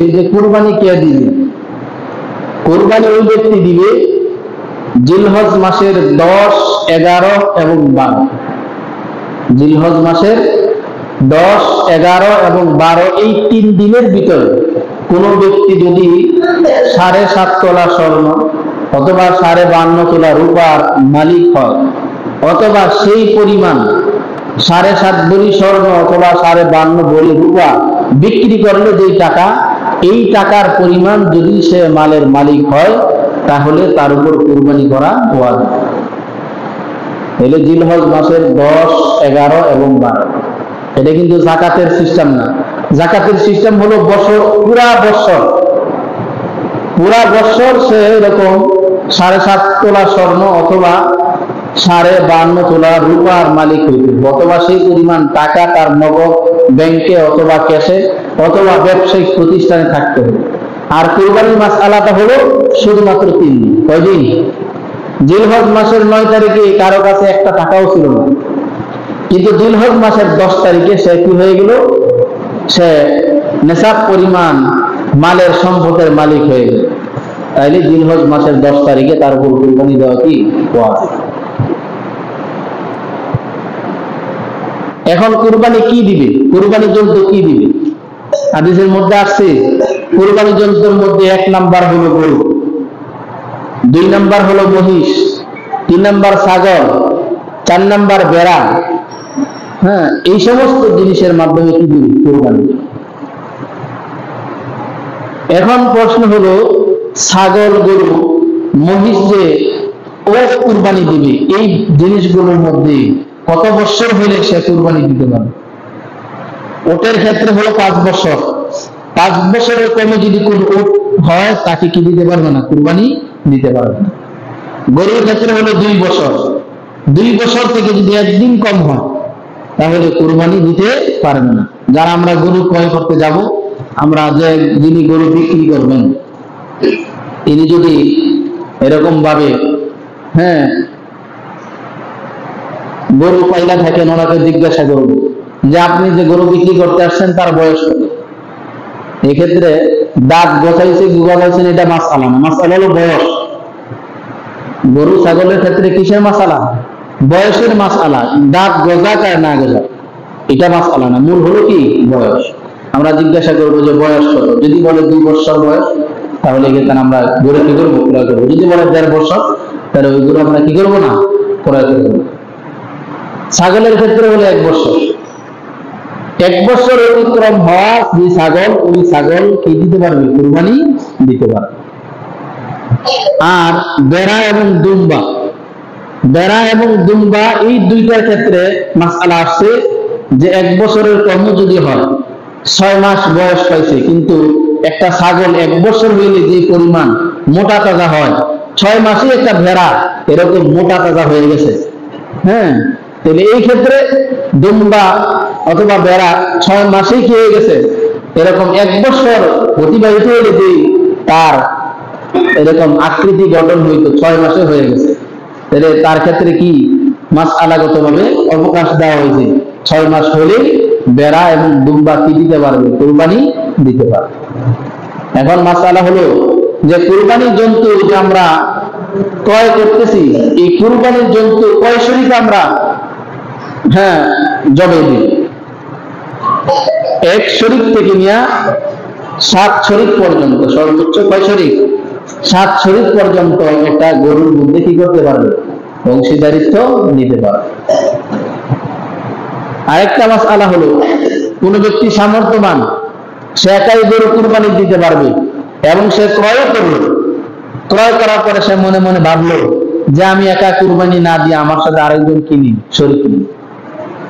এই যে কুরবানি কে দিবে? কুরবানি ওই ব্যক্তি দিবে জিলহজ মাসের 10, 11 এবং 12। জিলহজ মাসের 10, 11 এবং 12 এই 3 দিনের ভিতরে কোন ব্যক্তি যদি 7.5 তোলা স্বর্ণ অথবা 52 তোলা রূপার মালিক হয়, অথবা সেই পরিমাণ 7.5 ভরি স্বর্ণ অথবা 52 ভরি রূপা বিক্রি করলে যেই টাকা, এই টাকার পরিমাণ যদি সে মালের মালিক হয়, তাহলে তার উপর কুরবানি করা ওয়াজিব। তাহলে জিলহজ মাসের 10, 11 এবং 12। এটা কিন্তু যাকাতের সিস্টেম না। যাকাতের সিস্টেম হলো বছর, পুরা বছর সে এরকম 7.5 তোলা স্বর্ণ অথবা 52 তোলা রূপার মালিক হইবে, অথবা সেই পরিমাণ টাকা তার নগদ ব্যাংকে অথবা ক্যাশে অথবা ব্যবসায়িক প্রতিষ্ঠানে থাকতে হবে। আর কুরবানির মাসআলাটা হলো শুধুমাত্র 3 দিন। কয়দিন? জিলহজ মাসের 9 তারিখে কারো কাছে একটা টাকাও ছিল না, কিন্তু জিলহজ মাসের 10 তারিখে সে কি হয়ে গেল? সে নেশাব পরিমাণ মালের সম্পদের মালিক হয়ে গেল। তাইলে জিলহজ মাসের 10 তারিখে তার উপর কুরবানি দেওয়া কি ওয়াজিব। এখন কুরবানি কি দিবে? কুরবানি জন্তু কি দিবে? হাদিসের মধ্যে আসছে কুরবানি জন্তুর মধ্যে 1 নাম্বার হলো গরু, 2 নাম্বার হলো মহিষ, 3 নাম্বার ছাগল, 4 নাম্বার ভেড়া। হ্যাঁ, এই সমস্ত জিনিসের মাধ্যমে কি দিবে? কুরবানি। এখন প্রশ্ন হলো, ছাগল, গরু, মহিষ যে ও কুরবানি দিবে, এই জিনিসগুলোর মধ্যে কত বছর হলে সে কুরবানি দিতে পারবে? ওটের ক্ষেত্রে হলো 5 বছর। 5 বছরের কমে যদি কোনো উট হয়, তাকে কি দিতে পারবে না? কুরবানি দিতে পারবে না। গরুর ক্ষেত্রে হলো 2 বছর। 2 বছর থেকে যদি একদিন কম হয়, তাহলে কুরবানি দিতে পারবে না। যারা আমরা গরু ক্রয় করতে যাব, আমরা যে যিনি গরু বিক্রি করবেন, তিনি যদি এরকম ভাবে গরু পাইলা থাকেন, ওনাকে জিজ্ঞাসা করব যে আপনি যে গরু বিক্রি করতে আসছেন তার বয়স কত? এক্ষেত্রে দাঁত গছাইছে গুগাইছেন, এটা মাসআলা না। মাসআলা হলো বয়স। গরু ছাগলের ক্ষেত্রে কিসের মাসআলা? বয়সের মাসআলা। দাঁত গজাক আর না গজাক এটা মাসআলা না, মূল হলো কি? বয়স। আমরা জিজ্ঞাসা করবো যে বয়স কত? যদি বলে 2 বছর বয়স, তাহলে এখানে আমরা গরু কি করবো? ক্রয় করবো। যদি বলে 1.5 বছর, তাহলে ওই গরু আমরা কি করবো না? ক্রয় করবো। ছাগলের ক্ষেত্রে হলো 1 বছর। 1 বছর অতিক্রম হওয়া যে ছাগল, ওই ছাগল কি দিতে পারবে? কুরবানি দিতে পারবে। আর বেড়া এবং দুম্বা, এই দুইটার ক্ষেত্রে মাসআলা আসছে যে 1 বছরের কম যদি হয়, 6 মাস বয়স পাইছে, কিন্তু একটা ছাগল 1 বছর হইলে যে পরিমাণ মোটা তাজা হয়, 6 মাসে একটা ভেড়া এরকম মোটা তাজা হয়ে গেছে। হ্যাঁ, তাহলে এই ক্ষেত্রে দুম্বা অথবা বেড়া 6 মাসেই কি হয়ে গেছে? এরকম 1 বছর অতিবাহিত হইলে যে তার এরকম আকৃতি গঠন হইতো, 6 মাসে হয়ে গেছে, তাহলে তার ক্ষেত্রে কি মাসআলাগত ভাবে অবকাশ দেওয়া হয়েছে। 6 মাস হলে বেড়া এবং দুম্বা কি দিতে পারবে? কুরবানি দিতে পারবে। এখন মাসআলা হলো যে কুরবানির জন্তু যে আমরা ক্রয় করতেছি, এই কুরবানির জন্তু কয় শরীকে আমরা জবাই দিই? 1 শরীক থেকে নিয়ে 7 শরীক পর্যন্ত, সর্বোচ্চ কয় শরীক? 7 শরীক পর্যন্ত একটা গরুর মধ্যে কি করতে পারবে? অংশীদারিত্ব নিতে পারবে। আরেকটা মাসআলা হলো, কোন ব্যক্তি সামর্থ্যবান, সে একাই গরু কুরবানি দিতে পারবে এবং সে ক্রয় করলো। ক্রয় করার পরে সে মনে মনে ভাবলো যে আমি একা কুরবানি না দিয়ে আমার সাথে আরেকজন কিনি, শরীক নিই।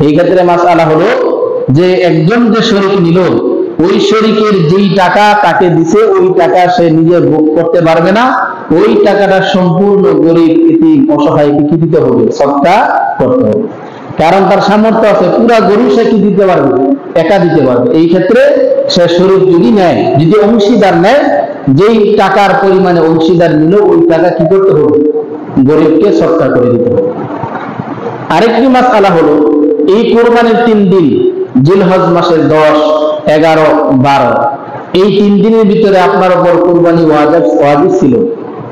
এই ক্ষেত্রে মাসআলা হলো যে একজন যে শরীক নিল, ওই শরীকের যেই টাকা তাকে দিছে, ওই টাকা সে নিজে ভোগ করতে পারবে না। ওই টাকাটা সম্পূর্ণ গরিব, এতিম, অসহায়কে কি দিতে হবে? সদকা করতে হবে। কারণ তার সামর্থ্য আছে, পুরা গরু সে কি দিতে পারবে? একা দিতে পারবে। এই ক্ষেত্রে সে শরীক যদি নেয়, যদি অংশীদার নেয়, যেই টাকার পরিমাণে অংশীদার নিল, ওই টাকা কি করতে হবে? গরিবকে সদকা করে দিতে হবে। আরেকটি মাসআলা হলো, এই কুরবানির 3 দিন, জিলহজ মাসের 10, 11, 12, এই 3 দিনের ভিতরে আপনার উপর কুরবানি ওয়াজিব ছিল,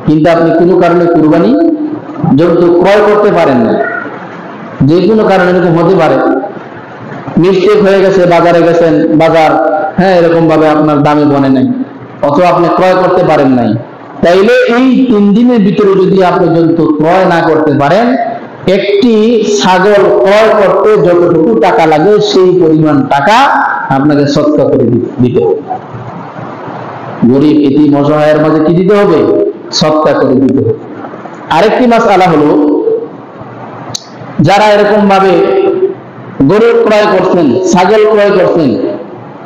কিন্তু আপনি কোনো কারণে কুরবানি জন্তু ক্রয় করতে পারেন না। যে কোনো কারণে এরকম হতে পারে, মিস্টেক হয়ে গেছে, বাজারে গেছেন, বাজার এরকম ভাবে আপনার দামে বনে নাই, অথবা আপনি ক্রয় করতে পারেন নাই, তাইলে এই 3 দিনের ভিতরে যদি আপনি জন্তু ক্রয় না করতে পারেন, একটি ছাগল ক্রয় করতে যতটুকু টাকা লাগে সেই পরিমাণ টাকা আপনাকে সদকা করে দিতে হবে। গরিব এতিম অসহায়ের মাঝে কি দিতে হবে? সদকা করে দিতে হবে। আরেকটি মাসআলা হলো, যারা এরকম ভাবে গরু ক্রয় করছেন, ছাগল ক্রয় করছেন,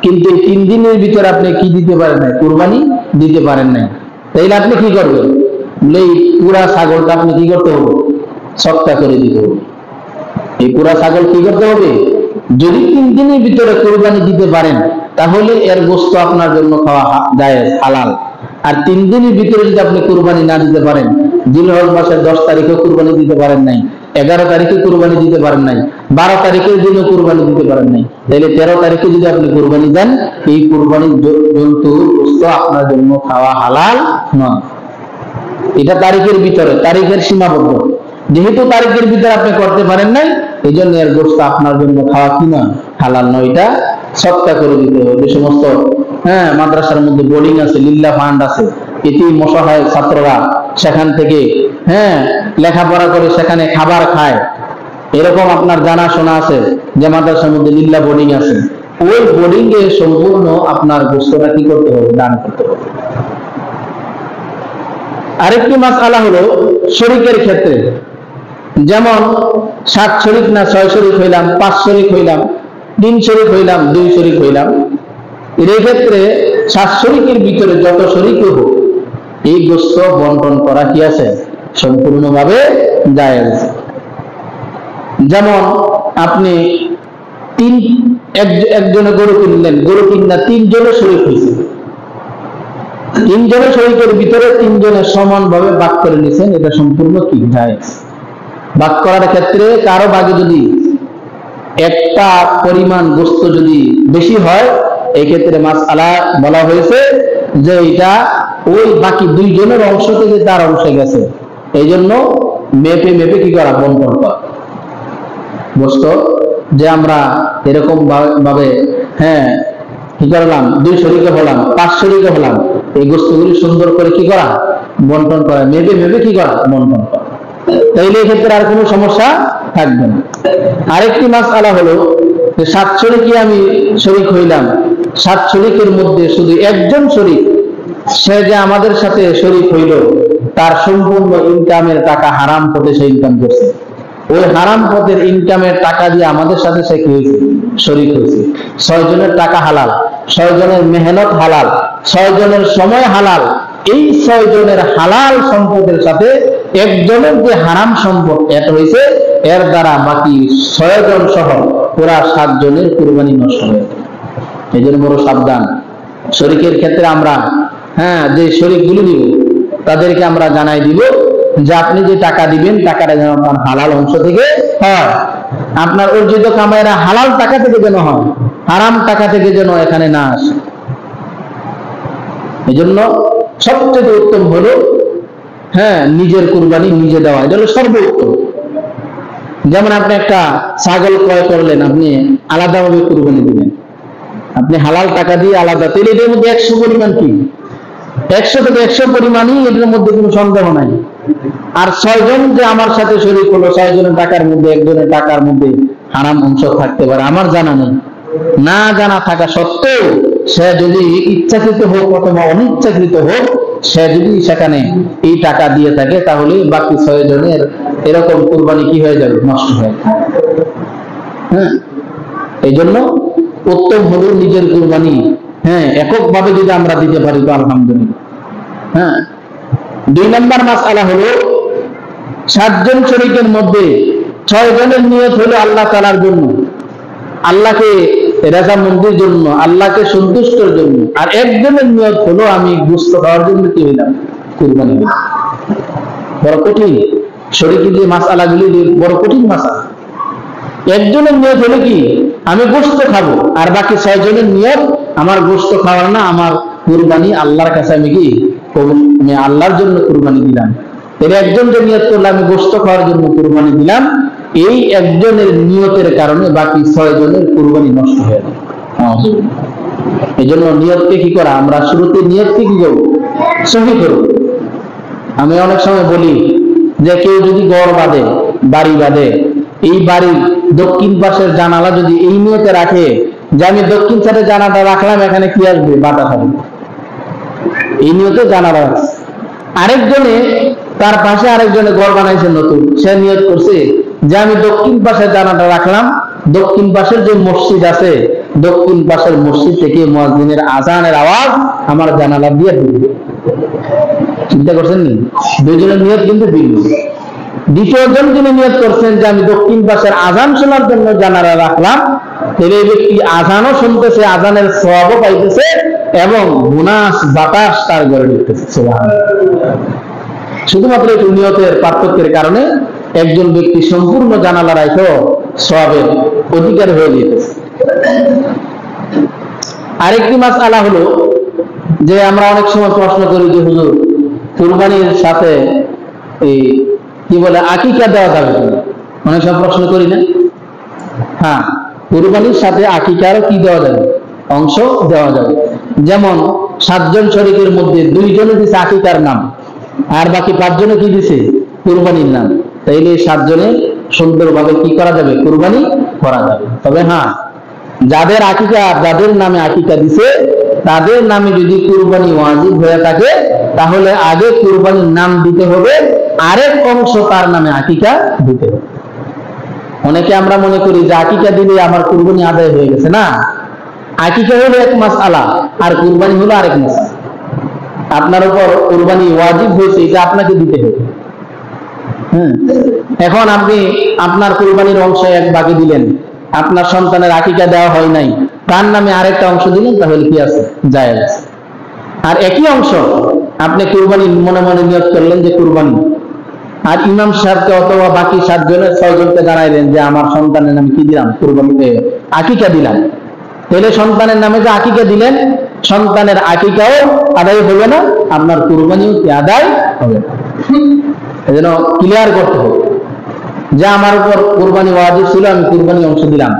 কিন্তু 3 দিনের ভিতরে আপনি কি দিতে পারেন নাই? কুরবানি দিতে পারেন নাই, তাইলে আপনি কি করবেন? এই পুরা ছাগলটা আপনি কি করতে হবে? সদকা করে দিতে হবে। এই পুরা ছাগল কি করতে হবে? যদি 3 দিনের ভিতরে কুরবানি দিতে পারেন, তাহলে এর গোশত আপনার জন্য খাওয়া জায়েজ, হালাল। আর 3 দিনের ভিতরে যদি আপনি কুরবানি না দিতে পারেন, জিলহজ মাসের 10 তারিখে কুরবানি দিতে পারেন নাই, 11 তারিখে কুরবানি দিতে পারেন নাই, 12 তারিখের দিনে কুরবানি দিতে পারেন নাই, তাহলে 13 তারিখে যদি আপনি কুরবানি দেন, এই কুরবানির জন্তুর গোশত আপনার জন্য খাওয়া হালাল নয়। এটা তারিখের ভিতরে, তারিখের সীমাবদ্ধ। যেহেতু তারিখের ভিতরে আপনি করতে পারেন নাই, এই জন্য এর গোশত আপনার জন্য খাওয়া কি না? হালাল নয়। এটা সদকা করে দিতে হবে। যে সমস্ত মাদ্রাসার মধ্যে বোর্ডিং আছে, লিল্লাহ ফান্ড আছে, এতিম অসহায় ছাত্ররা সেখান থেকে লেখাপড়া করে সেখানে খাবার খায়, এরকম আপনার জানাশোনা আছে যে মাদ্রাসার মধ্যে লিল্লাহ বোর্ডিং আছে, ওই বোর্ডিং এ সম্পূর্ণ আপনার গোশতটা কি করতে হবে? দান করতে হবে। আরেকটি মাসআলা হলো শরীকের ক্ষেত্রে, যেমন 7 শরীক না 6 শরীক হইলাম, 5 শরীক হইলাম, 3 শরীক হইলাম, 2 শরীক হইলাম, এর ক্ষেত্রে 7 শরীকের ভিতরে যত শরীক হোক, এই গোশত বন্টন করা কি আছে? সম্পূর্ণভাবে জায়েজ। যেমন আপনি একজনে গরু কিনলেন, গরু কিনা 3 জনের শরীক হয়েছে, 3 জনের শরীকের ভিতরে 3 জনের সমানভাবে ভাগ করে নিছেন, এটা সম্পূর্ণ কি? জায়েজ। ভাগ করার ক্ষেত্রে কারো ভাগে যদি একটা পরিমাণ গোশত যদি বেশি হয়, এই ক্ষেত্রে মাসআলা বলা হয়েছে যে এটা ওই বাকি 2 জনের অংশ থেকে তার অংশে গেছে, এই জন্য মেপে মেপে কি করা? বন্টন করা গোশত। যে আমরা এরকম ভাবে কি করলাম? 2 শরীকে হলাম, 5 শরীকে হলাম, এই গোশতগুলি সুন্দর করে কি করা? বন্টন করা, মেপে মেপে কি করা? বন্টন করা। তাইলে এক্ষেত্রে আর কোনো সমস্যা থাকবে না। আরেকটি মাসআলা হলো, 7 শরীকে আমি শরীক হইলাম, 7 শরীকের মধ্যে শুধু একজন শরীক, সে যে আমাদের সাথে শরীক হইল, তার সম্পূর্ণ ইনকামের টাকা হারাম পথে সে ইনকাম করছে, ওই হারাম পথের ইনকামের টাকা দিয়ে আমাদের সাথে সে কি হয়েছে? শরীক হয়েছে। 6 জনের টাকা হালাল, 6 জনের মেহনত হালাল, 6 জনের সময় হালাল। এই 6 জনের হালাল সম্পদের সাথে একজনের যে হারাম সম্পদ এড হয়েছে, এর দ্বারা বাকি 6 জন সহ পুরা 7 জনের কুরবানি নষ্ট হয়ে যায়। এই জন্য বড় সাবধান। শরীকের ক্ষেত্রে আমরা যে শরীকগুলি দিব, তাদেরকে আমরা জানাই দিব যে আপনি যে টাকা দিবেন, টাকাটা যেন আপনার হালাল অংশ থেকে হয়, আপনার অর্জিত কামাইরা হালাল টাকা থেকে যেন হয়, হারাম টাকা থেকে যেন এখানে না আসে। এই জন্য সবচেয়ে উত্তম হলো নিজের কুরবানি নিজে দেওয়া, এটা হলো সর্বোত্তম। যেমন আপনি একটা ছাগল ক্রয় করলেন, আপনি আলাদাভাবে কুরবানি দিবেন, আপনি হালাল টাকা দিয়ে আলাদা, তাহলে এর মধ্যে 100 পরিমাণ কি? 100 থেকে 100 পরিমাণই, এটার মধ্যে কোনো সন্দেহ নাই। আর 6 জন যে আমার সাথে শরীক হলো, 6 জনের টাকার মধ্যে একজনের টাকার মধ্যে হারাম অংশ থাকতে পারে, আমার জানা নেই। না জানা থাকা সত্ত্বেও সে যদি ইচ্ছাকৃত হোক অথবা অনিচ্ছাকৃত হোক, সে যদি সেখানে এই টাকা দিয়ে থাকে, তাহলে বাকি 6 জনের এরকম কুরবানি কি হয়ে যাবে? নষ্ট হয়ে যাবে। এই জন্য উত্তম হলো নিজের কুরবানি এককভাবে যদি আমরা দিতে পারি তো আলহামদুলিল্লাহ। 2 নম্বর মাসআলা হলো, 7 জন শরীকের মধ্যে 6 জনের নিয়ত হলো আল্লাহ তাআলার জন্য, আল্লাহকে রাজামন্দির জন্য, আল্লাহকে সন্তুষ্টের জন্য, আর একজনের নিয়ত হলো আমি গোশত খাওয়ার জন্য কি হইলাম? কুরবানি হইলাম। বড় কঠিন শরীকের যে মাসআলাগুলি, বড় কঠিন মাসআলা। একজনের নিয়ত হলো কি? আমি গোশত খাবো, আর বাকি 6 জনের নিয়ত আমার গোশত খাওয়ার না, আমার কুরবানি আল্লাহর কাছে আমি কি আমি আল্লাহর জন্য কুরবানি দিলাম। এর একজন যে নিয়ত করলে আমি গোশত খাওয়ার জন্য কুরবানি দিলাম, এই একজনের নিয়তের কারণে বাকি 6 জনের কুরবানি নষ্ট হয়ে যায়। এই জন্য নিয়তকে কি করা, আমরা শুরুতে নিয়তকে কি করব, সহি করব। আমি অনেক সময় বলি যে কেউ যদি ঘর বাঁধে, বাড়ি বাঁধে, এই বাড়ির দক্ষিণ পাশের জানালা যদি এই নিয়তে রাখে যে আমি দক্ষিণ সাইডে জানালা রাখলাম, এখানে কি আসবে, বাতাস আসবে, এই নিয়তে জানালা রাখছে। আরেকজনে তার পাশে আরেকজনে ঘর বানাইছে নতুন, সে নিয়ত করছে যে আমি দক্ষিণ পাশে জানালা রাখলাম, দক্ষিণ পাশের যে মসজিদ আছে, দক্ষিণ পাশের মসজিদ থেকে মুয়াজ্জিনের আযানের আওয়াজ আমার জানালা দিয়ে ঢুকবে। চিন্তা করছেন নি, দুইজনের নিয়ত কিন্তু ভিন্ন। দ্বিতীয় জন যিনি নিয়ত করছেন যে আমি দক্ষিণ পাশের আযান শোনার জন্য জানালা রাখলাম, তাহলে এই ব্যক্তি আযানও শুনতেছে, আযানের সওয়াবও পাইতেছে এবং বোনাস বাতাস তার ঘরে ঢুকতেছে। সুবহানাল্লাহ। শুধুমাত্র একটু নিয়তের পার্থক্যের কারণে একজন ব্যক্তি সম্পূর্ণ জানালা রাখেও সওয়াবের অধিকার হয়ে যেতেছে। আরেকটি মাসআলা হলো যে আমরা অনেক সময় প্রশ্ন করি যে হুজুর কুরবানির সাথে এই কি বলে আকিকা দেওয়া যাবে কিনা, অনেক সময় প্রশ্ন করি না? হ্যাঁ, কুরবানির সাথে আকিকারও কি দেওয়া যাবে, অংশ দেওয়া যাবে। যেমন 7 জন শরীকের মধ্যে 2 জনে দিছে আকিকার নাম, আর বাকি 5 জনে কি দিছে, কুরবানির নাম। তাইলে 7 জনে সুন্দরভাবে কি করা যাবে, কুরবানি করা যাবে। তবে হ্যাঁ, যাদের আকিকা, যাদের নামে আকিকা দিছে তাদের নামে যদি কুরবানি ওয়াজিব হয়ে থাকে তাহলে আগে কুরবানির নাম দিতে হবে, আরেক অংশ তার নামে আকিকা দিতে হবে। অনেকে আমরা মনে করি যে আকিকা দিলে আমার কুরবানি আদায় হয়ে গেছে। না, আকিকা হলো এক মাসআলা আর কুরবানি হলো আরেক মাসআলা। আপনার উপর কুরবানি ওয়াজিব হয়েছে, এটা আপনাকে দিতে হবে। এখন আপনি আপনার কুরবানির অংশ এক ভাগে দিলেন, আপনার সন্তানের আকিকা দেওয়া হয় নাই, তার নামে আরেকটা অংশ দিলেন, তাহলে কি আছে, জায়েজ। আর একই অংশ আপনি কুরবানি মনে মনে নিয়ত করলেন যে কুরবানি, আর ইমাম সাহেবকে অথবা বাকি 7 জনের 6 জনকে জানাইলেন যে আমার সন্তানের নামে কি দিলাম, কুরবানিতে আকিকা দিলাম। তাহলে সন্তানের নামে যে আকিকা দিলেন, সন্তানের আকিকাও আদায় হবে না, আপনার কুরবানিও কি আদায় হবে না। এজন্য ক্লিয়ার করতে হবে যে আমার উপর কুরবানি ওয়াজিব ছিল, আমি কুরবানি অংশ দিলাম,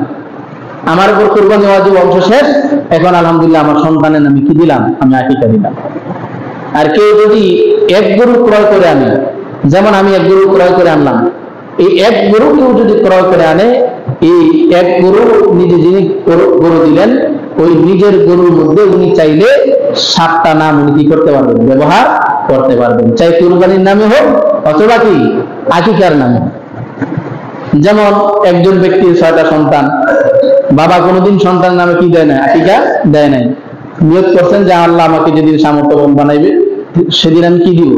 আমার উপর কুরবানি ওয়াজিব অংশ শেষ, এখন আলহামদুলিল্লাহ আমার সন্তানের নামে কি দিলাম, আমি আকিকা দিলাম। আর কেউ যদি এক গরু ক্রয় করে আনে, যেমন আমি এক গরু ক্রয় করে আনলাম, এই এক গরু কেউ যদি ক্রয় করে আনে, এই এক গরু নিজে যিনি গরু দিলেন, ওই নিজের গরুর মধ্যে উনি চাইলে 7টা নাম উনি কি করতে পারবেন, ব্যবহার করতে পারবেন, চাই কুরবানির নামে হোক অথবা কি আকিকার নামে। যেমন একজন ব্যক্তির 6টা সন্তান, বাবা কোনোদিন সন্তান নামে কি দেয় না, আকিকা দেয় নাই। নিয়ত করছেন যে আল্লাহ আমাকে যেদিন সামর্থ্যবান বানাইবে সেদিন আমি কি দিব,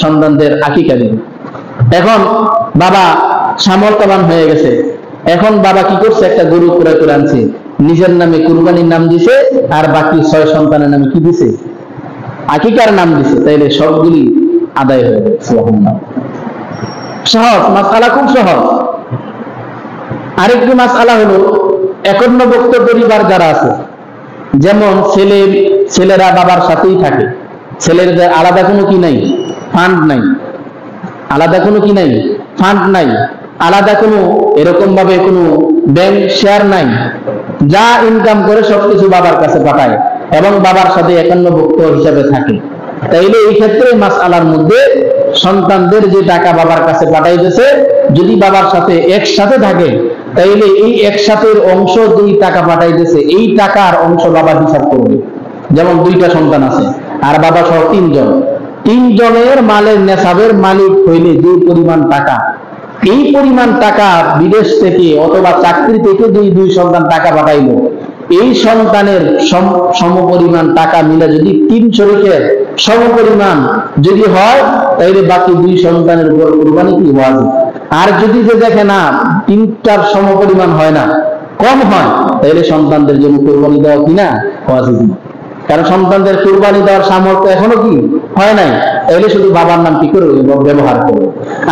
সন্তানদের আকিকা দিব। এখন বাবা সামর্থ্যবান হয়ে গেছে, এখন বাবা কি করছে, একটা গরু ক্রয় করে আনছে, নিজের নামে কুরবানির নাম দিছে, আর বাকি 6 সন্তানের নামে কি দিছে, আকিকার নাম দিছে। তাইলে সবগুলি আদায় হয়ে গেছে। সুবহানাল্লাহ। সহজ মাসআলা, খুব সহজ। আরেকটি মাসআলা হলো একন্নভুক্ত পরিবার যারা আছে, যেমন ছেলেরা বাবার সাথেই থাকে, ছেলেদের আলাদা কোনো কি নাই, ফান্ড নাই, আলাদা কোনো কি নাই, ফান্ড নাই, আলাদা কোনো এরকম ভাবে কোনো ব্যাংক শেয়ার নাই, যা ইনকাম করে সবকিছু বাবার কাছে পাঠায় এবং বাবার সাথে একান্নভুক্ত হিসাবে থাকে। তাইলে এই ক্ষেত্রে মাসআলার মধ্যে সন্তানদের যে টাকা বাবার কাছে পাঠাইতেছে, যদি বাবার সাথে একসাথে থাকে, তাইলে এই একসাথের অংশ যেই টাকা পাঠাইতেছে, এই টাকার অংশ বাবা হিসাব করবে। যেমন 2টা সন্তান আছে আর বাবা সহ 3 জন, 3 জনের মালের নেশাবের মালিক হইলে যে পরিমাণ টাকা, এই পরিমাণ টাকা বিদেশ থেকে অথবা চাকরি থেকে যে 2 সন্তান টাকা পাঠাইলো, এই সন্তানের সমপরিমাণ টাকা মিলে যদি 3 শরীকের সমপরিমাণ যদি হয়, তাহলে বাকি 2 সন্তানের উপর কুরবানি কি ওয়াজিব। আর যদি যে দেখে না 3টার সমপরিমাণ হয় না, কম হয়, তাহলে সন্তানদের জন্য কুরবানি দেওয়া কিনা ওয়াজিব না। কারণ সন্তানদের কুরবানি দেওয়ার সামর্থ্য এখনো কি হয় নাই, তাহলে শুধু বাবার নাম কি করবে, ব্যবহার করবে।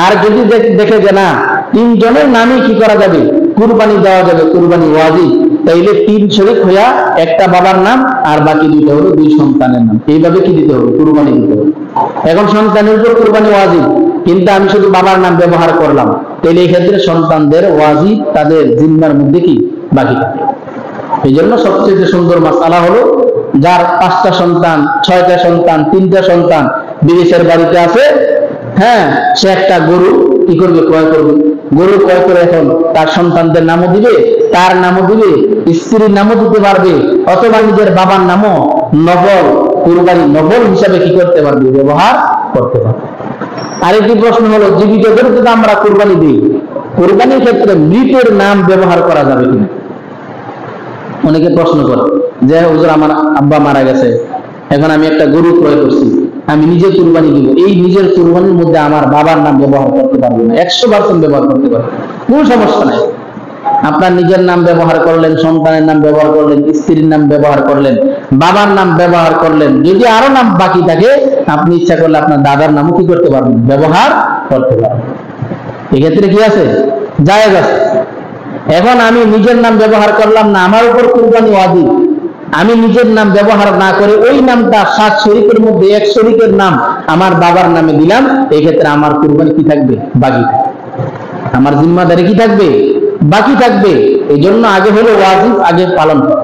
আর যদি দেখে যে না 3 জনের নামে কি করা যাবে, কুরবানি দেওয়া যাবে, কুরবানি ওয়াজিব, তাইলে 3 শরীক হইয়া একটা বাবার নাম আর বাকি দুইটা হলো 2 সন্তানের নাম। এইভাবে কি দিতে হবে? কুরবানি দিতে হবে। এখন সন্তানের উপর কুরবানি ওয়াজিব, কিন্তু আমি শুধু বাবার নাম ব্যবহার করলাম, তাহলে এই ক্ষেত্রে সন্তানদের ওয়াজিব তাদের জিম্মার মধ্যে কি বাকি থাকে। এই জন্য সবচেয়ে সুন্দর মাসালা হলো, যার 5টা সন্তান, 6টা সন্তান, 3টা সন্তান বিদেশের বাড়িতে আছে, হ্যাঁ, সে একটা গরু কি করবে? ক্রয় করবে। গরু ক্রয় করে এখন তার সন্তানদের নামও দিবে, তার নামও দিবে, স্ত্রীর নামও দিতে পারবে, অথবা নিজের বাবার নামও নবল কুরবানি নবল হিসাবে কি করতে পারবে? ব্যবহার করতে পারবে। আরেকটি প্রশ্ন হলো, জীবিতদের তো আমরা কুরবানি দিই, কুরবানির ক্ষেত্রে মৃতের নাম ব্যবহার করা যাবে কিনা? অনেকে প্রশ্ন করে যে হুজুর আমার আব্বা মারা গেছে, এখন আমি একটা গরু ক্রয় করছি, আমি নিজে কুরবানি দিব, এই নিজের কুরবানির মধ্যে আমার বাবার নাম ব্যবহার করতে পারবো না? 100% ব্যবহার করতে পারবো, কোনো সমস্যা নাই। আপনার নিজের নাম ব্যবহার করলেন, সন্তানের নাম ব্যবহার করলেন, স্ত্রীর নাম ব্যবহার করলেন, বাবার নাম ব্যবহার করলেন, যদি আরো নাম বাকি থাকে আপনি ইচ্ছা করলে আপনার দাদার নামও কি করতে পারবেন? ব্যবহার করতে পারবেন। এক্ষেত্রে কি আছে? জায়েজ আছে। এখন আমি নিজের নাম ব্যবহার করলাম না, আমার উপর কুরবানি ওয়াজিব, আমি নিজের নাম ব্যবহার না করে ওই নামটা 7 শরীকের মধ্যে 1 শরীকের নাম আমার বাবার নামে দিলাম, এই ক্ষেত্রে আমার কুরবানি কি থাকবে? বাকি থাকবে। আমার জিম্মাদারি কি থাকবে? বাকি থাকবে। এই জন্য আগে হলো ওয়াজিব, আগে পালন করা।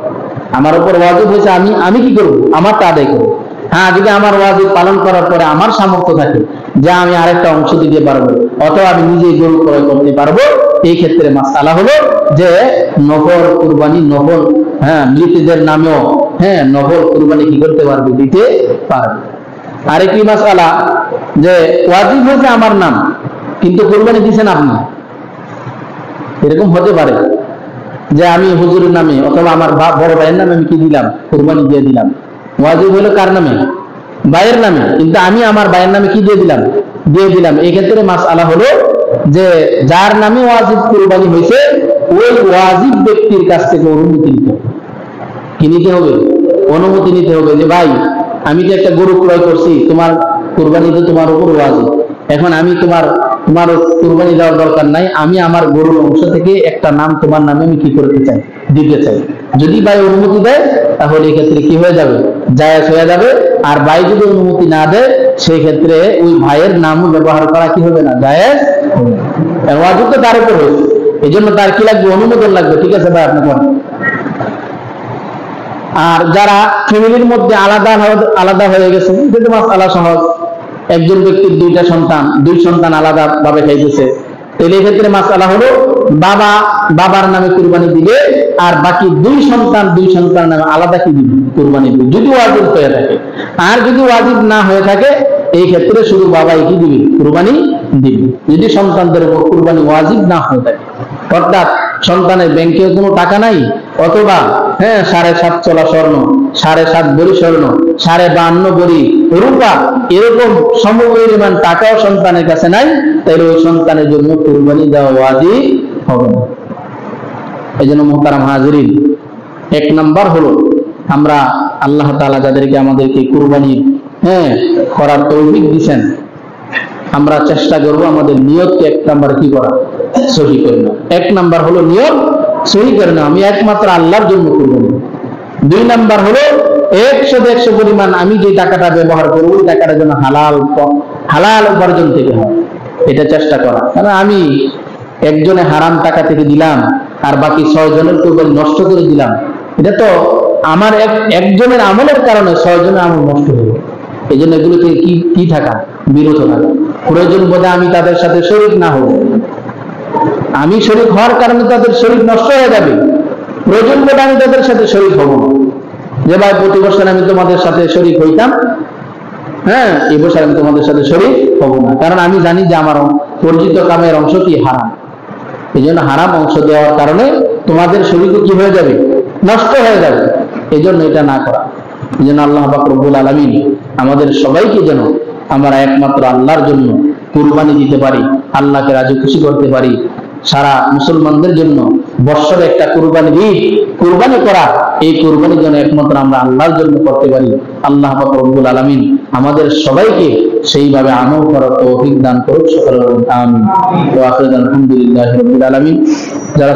আমার উপর ওয়াজিব হয়েছে, আমি কি করব? আমারটা আদায় করব। হ্যাঁ, যদি আমার ওয়াজিব পালন করার পরে আমার সামর্থ্য থাকে যে আমি আরেকটা অংশ দিতে পারবো, অথবা আমি নিজেই গরু ক্রয় করতে পারবো, এই ক্ষেত্রে মাসআলা হলো যে নফল কুরবানি, নফল, হ্যাঁ, মৃতদের নামেও, হ্যাঁ, নফল কুরবানি কি করতে পারবে? দিতে পারবে। আরেকটি মাসআলা, যে ওয়াজিব হয়েছে আমার নাম, কিন্তু কুরবানি দিচ্ছেন আপনি। এরকম হতে পারে যে আমি হুজুরের নামে অথবা আমার বড় ভাইয়ের নামে আমি কি দিলাম? কুরবানি দিয়ে দিলাম। ওয়াজিব হলো কার নামে? ভাইয়ের নামে, কিন্তু আমি আমার ভাইয়ের নামে কি দিয়ে দিলাম? দিয়ে দিলাম। এই ক্ষেত্রে মাসআলা হলো যে যার নামে ওয়াজিব কুরবানি হয়েছে ওই ওয়াজিব ব্যক্তির কাছ থেকে অনুমতি নিতে হবে। কি নিতে হবে? অনুমতি নিতে হবে যে ভাই, আমি যে একটা গরু ক্রয় করছি, তোমার কুরবানি তো তোমার উপর ওয়াজিব, এখন আমি তোমার কুরবানি দেওয়ার দরকার নাই, আমি আমার গরুর অংশ থেকে একটা নাম তোমার নামে আমি কি করতে চাই? দিতে চাই। যদি ভাই অনুমতি দেয় তাহলে এই ক্ষেত্রে কি হয়ে যাবে? জায়েজ হয়ে যাবে। আর ভাই যদি অনুমতি না দেয় সেই ক্ষেত্রে ওই ভাইয়ের নামও ব্যবহার করা কি হবে না? জায়েজ হবে না। ওয়াজিব তো তার উপর হয়েছে, এই জন্য তার কি লাগবে? অনুমোদন লাগবে। ঠিক আছে ভাই, আপনি করেন। আর যারা ফ্যামিলির মধ্যে আলাদা হয়ে গেছে, কিন্তু মাসআলা সহজ, একজন ব্যক্তির 2টা সন্তান, 2 সন্তান আলাদা ভাবে খাইতেছে, তাহলে এই ক্ষেত্রে মাসআলা হলো বাবার নামে কুরবানি দিবে, আর বাকি 2 সন্তান নামে আলাদা কি দিবে? কুরবানি দিবে, যদি ওয়াজিব হয়ে থাকে। আর যদি ওয়াজিব না হয়ে থাকে এই ক্ষেত্রে শুধু বাবাই কি দিবে? কুরবানি দিবে, যদি সন্তানদের উপর কুরবানি ওয়াজিব না হয়ে থাকে। অর্থাৎ সন্তানের ব্যাংকে কোনো টাকা নাই, অথবা 7.5 তোলা স্বর্ণ, 7.5 ভরি স্বর্ণ, 52 ভরি রূপা, এরকম সমপরিমাণ টাকাও সন্তানের কাছে নাই, তাহলে ওই সন্তানের জন্য কুরবানি দেওয়া ওয়াজিব হবে না। এই জন্য মুহতারাম হাজিরিন, 1 নাম্বার হলো আমরা আল্লাহ তাআলা যাদেরকে আমাদেরকে কুরবানি করার তৌফিক দিয়েছেন, আমরা চেষ্টা করব আমাদের নিয়তকে 1 নাম্বার কি করা? সহি করে নেওয়া। 1 নাম্বার হলো নিয়ত সহি করে নেওয়া, আমি একমাত্র আল্লাহর জন্য কুরবানি। 2 নাম্বার হলো 100 পরিমাণ আমি যে টাকাটা ব্যবহার করব ওই টাকাটা যেন হালাল উপার্জন থেকে হয়, এটা চেষ্টা করা। কারণ আমি একজনে হারাম টাকা থেকে দিলাম আর বাকি 6 জনের কুরবানি নষ্ট করে দিলাম, এটা তো আমার একজনের আমলের কারণে 6 জনের আমল নষ্ট হলো। এই জন্য এগুলো থেকে কি থাকা? বিরত থাকা। প্রয়োজন বোধে আমি তাদের সাথে শরীক না হব, আমি শরীক হওয়ার কারণে তাদের শরীক নষ্ট হয়ে যাবে, প্রয়োজন বোধে আমি তাদের সাথে শরীক হব না। যে ভাই প্রতি বছর আমি তোমাদের সাথে শরীক হইতাম, এই বছর আমি তোমাদের সাথে শরীক হব না, কারণ আমি জানি যে আমার অর্জিত কামের অংশ কি? হারাম। এই জন্য হারাম অংশ দেওয়ার কারণে তোমাদের শরীরও কি হয়ে যাবে? নষ্ট হয়ে যাবে। এই জন্য এটা না করা। এই জন্য আল্লাহ পাক রব্বুল আলামিন আমাদের সবাইকে যেন আমরা একমাত্র আল্লাহর জন্য কুরবানি দিতে পারি, আল্লাহকে রাজি খুশি করতে পারি। সারা মুসলমানদের জন্য বৎসরে একটা কুরবানি করা, এই কুরবানি যেন একমাত্র আমরা আল্লাহর জন্য করতে পারি। আল্লাহ পাক রব্বুল আলামিন আমাদের সবাইকে সেইভাবে আমল করার তৌফিক দান করুক। সকলে আমিন। ওয়া আখিরু আলহামদুলিল্লাহি রাব্বিল আলামিন। যারা